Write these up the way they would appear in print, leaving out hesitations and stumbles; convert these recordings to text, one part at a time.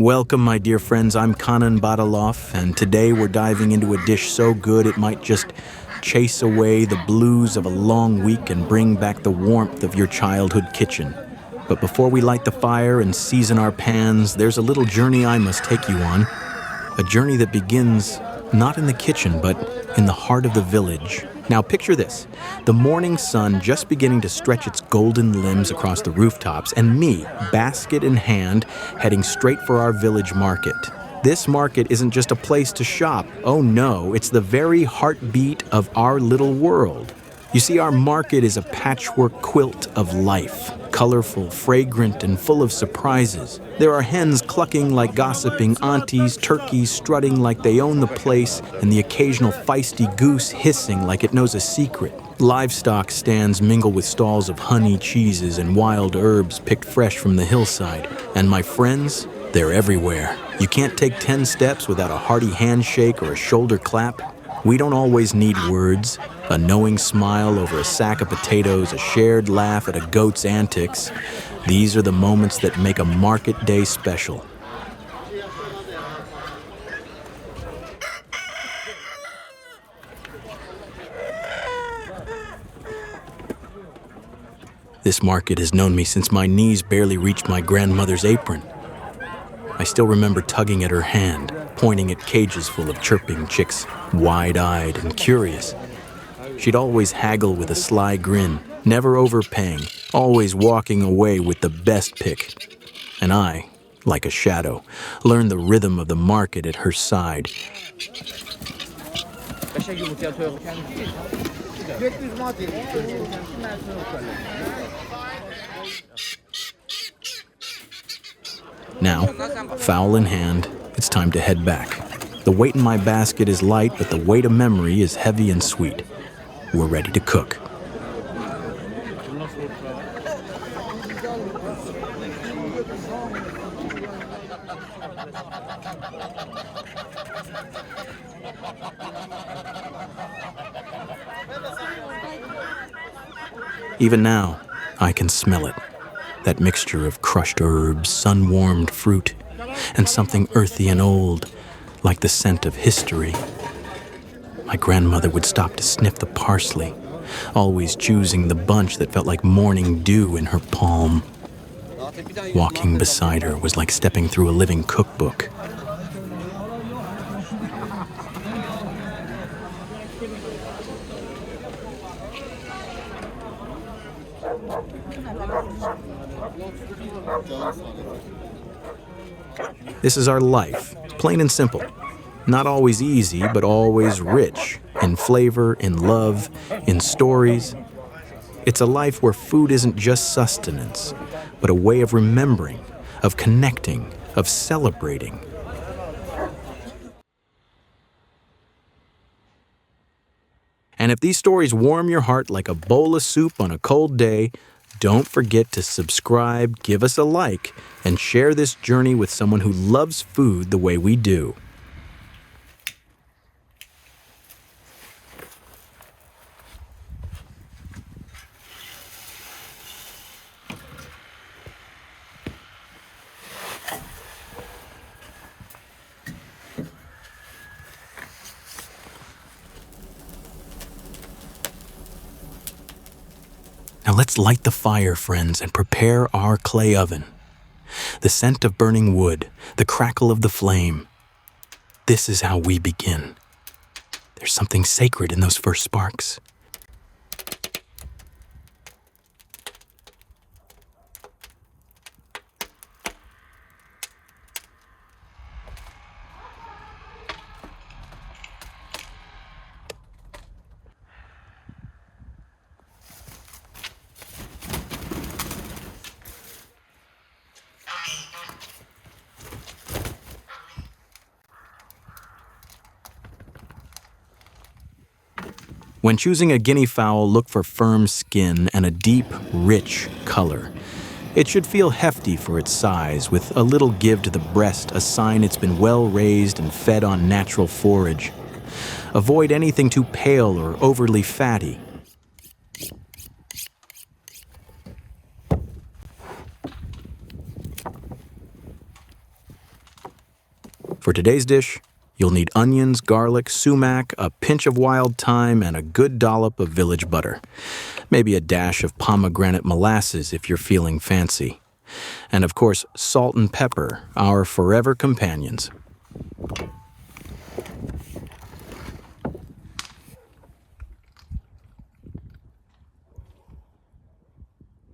Welcome, my dear friends. I'm Kanan Badalov, and today we're diving into a dish so good it might just chase away the blues of a long week and bring back the warmth of your childhood kitchen. But before we light the fire and season our pans, there's a little journey I must take you on. A journey that begins not in the kitchen, but in the heart of the village. Now picture this, the morning sun just beginning to stretch its golden limbs across the rooftops, and me, basket in hand, heading straight for our village market. This market isn't just a place to shop. Oh no, it's the very heartbeat of our little world. You see, our market is a patchwork quilt of life, colorful, fragrant, and full of surprises. There are hens clucking like gossiping aunties, turkeys strutting like they own the place, and the occasional feisty goose hissing like it knows a secret. Livestock stands mingle with stalls of honey, cheeses, and wild herbs picked fresh from the hillside. And my friends, they're everywhere. You can't take 10 steps without a hearty handshake or a shoulder clap. We don't always need words. A knowing smile over a sack of potatoes, a shared laugh at a goat's antics. These are the moments that make a market day special. This market has known me since my knees barely reached my grandmother's apron. I still remember tugging at her hand, pointing at cages full of chirping chicks, wide-eyed and curious. She'd always haggle with a sly grin, never overpaying, always walking away with the best pick. And I, like a shadow, learned the rhythm of the market at her side. Now, fowl in hand, it's time to head back. The weight in my basket is light, but the weight of memory is heavy and sweet. We're ready to cook. Even now, I can smell it. That mixture of crushed herbs, sun-warmed fruit, and something earthy and old, like the scent of history. My grandmother would stop to sniff the parsley, always choosing the bunch that felt like morning dew in her palm. Walking beside her was like stepping through a living cookbook. This is our life, plain and simple. Not always easy, but always rich, in flavor, in love, in stories. It's a life where food isn't just sustenance, but a way of remembering, of connecting, of celebrating. And if these stories warm your heart like a bowl of soup on a cold day, don't forget to subscribe, give us a like, and share this journey with someone who loves food the way we do. Now let's light the fire, friends, and prepare our clay oven. The scent of burning wood, the crackle of the flame. This is how we begin. There's something sacred in those first sparks. When choosing a guinea fowl, look for firm skin and a deep, rich color. It should feel hefty for its size, with a little give to the breast, a sign it's been well raised and fed on natural forage. Avoid anything too pale or overly fatty. For today's dish, you'll need onions, garlic, sumac, a pinch of wild thyme, and a good dollop of village butter. Maybe a dash of pomegranate molasses if you're feeling fancy. And of course, salt and pepper, our forever companions.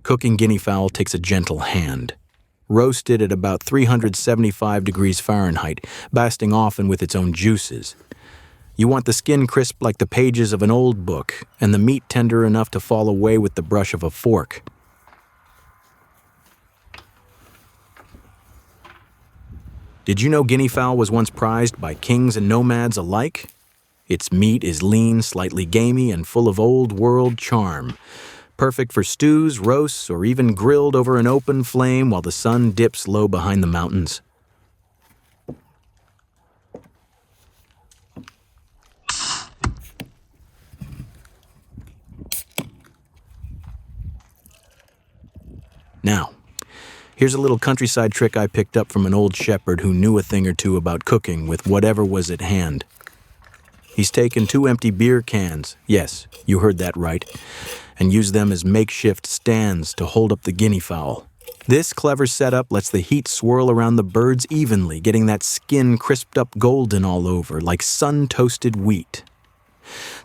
Cooking guinea fowl takes a gentle hand. Roast it at about 375 degrees Fahrenheit, basting often with its own juices. You want the skin crisp like the pages of an old book, and the meat tender enough to fall away with the brush of a fork. Did you know guinea fowl was once prized by kings and nomads alike? Its meat is lean, slightly gamey, and full of old-world charm. Perfect for stews, roasts, or even grilled over an open flame while the sun dips low behind the mountains. Now, here's a little countryside trick I picked up from an old shepherd who knew a thing or two about cooking with whatever was at hand. He's taken 2 empty beer cans, yes, you heard that right, and used them as makeshift stands to hold up the guinea fowl. This clever setup lets the heat swirl around the birds evenly, getting that skin crisped up golden all over, like sun-toasted wheat.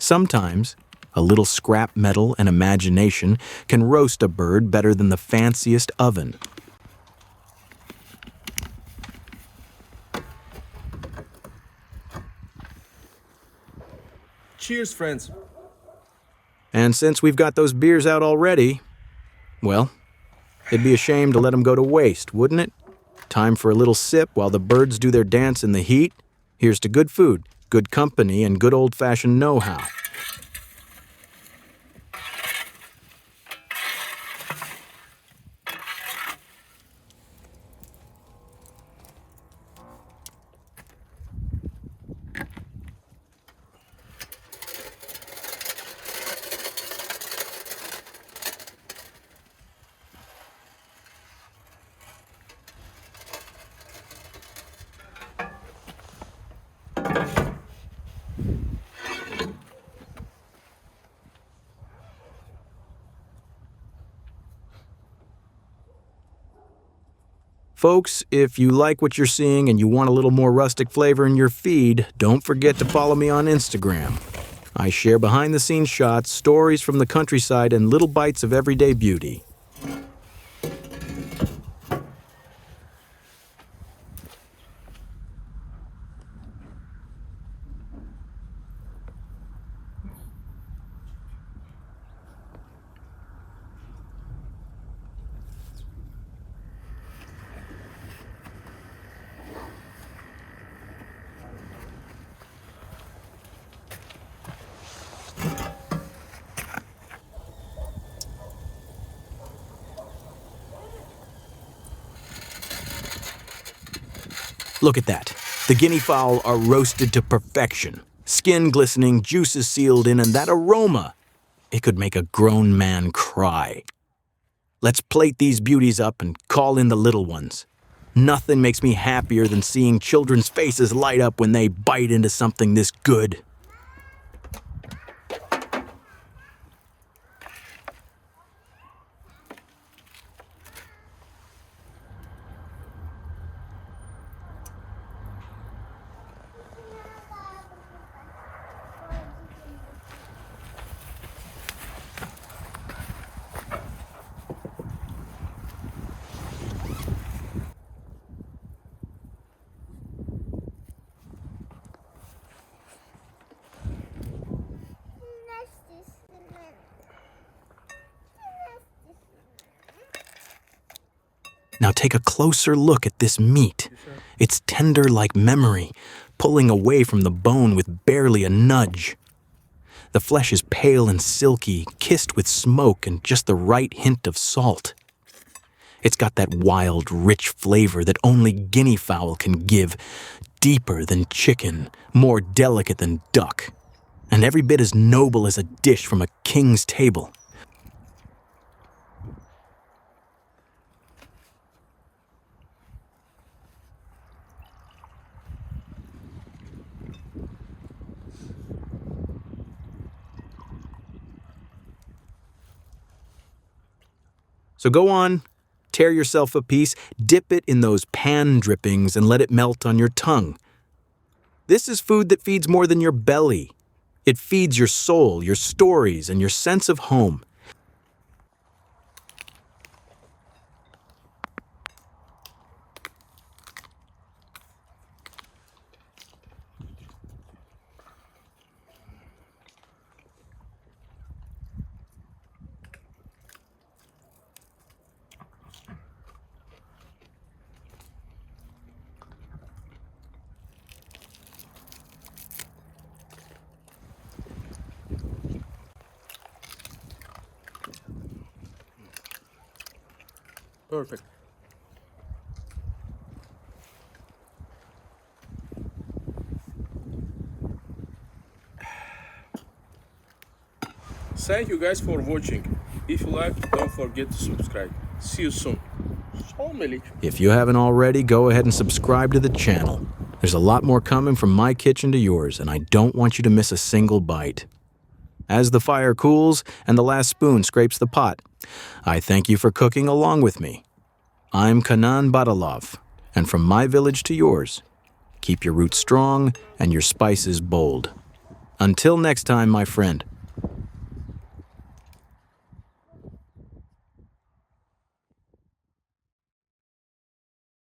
Sometimes, a little scrap metal and imagination can roast a bird better than the fanciest oven. Cheers, friends. And since we've got those beers out already, well, it'd be a shame to let them go to waste, wouldn't it? Time for a little sip while the birds do their dance in the heat. Here's to good food, good company, and good old-fashioned know-how. Folks, if you like what you're seeing and you want a little more rustic flavor in your feed, don't forget to follow me on Instagram. I share behind-the-scenes shots, stories from the countryside, and little bites of everyday beauty. Look at that. The guinea fowl are roasted to perfection. Skin glistening, juices sealed in, and that aroma! It could make a grown man cry. Let's plate these beauties up and call in the little ones. Nothing makes me happier than seeing children's faces light up when they bite into something this good. Now take a closer look at this meat. It's tender like memory, pulling away from the bone with barely a nudge. The flesh is pale and silky, kissed with smoke and just the right hint of salt. It's got that wild, rich flavor that only guinea fowl can give, deeper than chicken, more delicate than duck, and every bit as noble as a dish from a king's table. So go on, tear yourself a piece, dip it in those pan drippings, and let it melt on your tongue. This is food that feeds more than your belly. It feeds your soul, your stories, and your sense of home. Perfect. Thank you guys for watching. If you like, don't forget to subscribe. See you soon. If you haven't already, go ahead and subscribe to the channel. There's a lot more coming from my kitchen to yours, and I don't want you to miss a single bite. As the fire cools and the last spoon scrapes the pot, I thank you for cooking along with me. I'm Kanan Badalov, and from my village to yours, keep your roots strong and your spices bold. Until next time, my friend.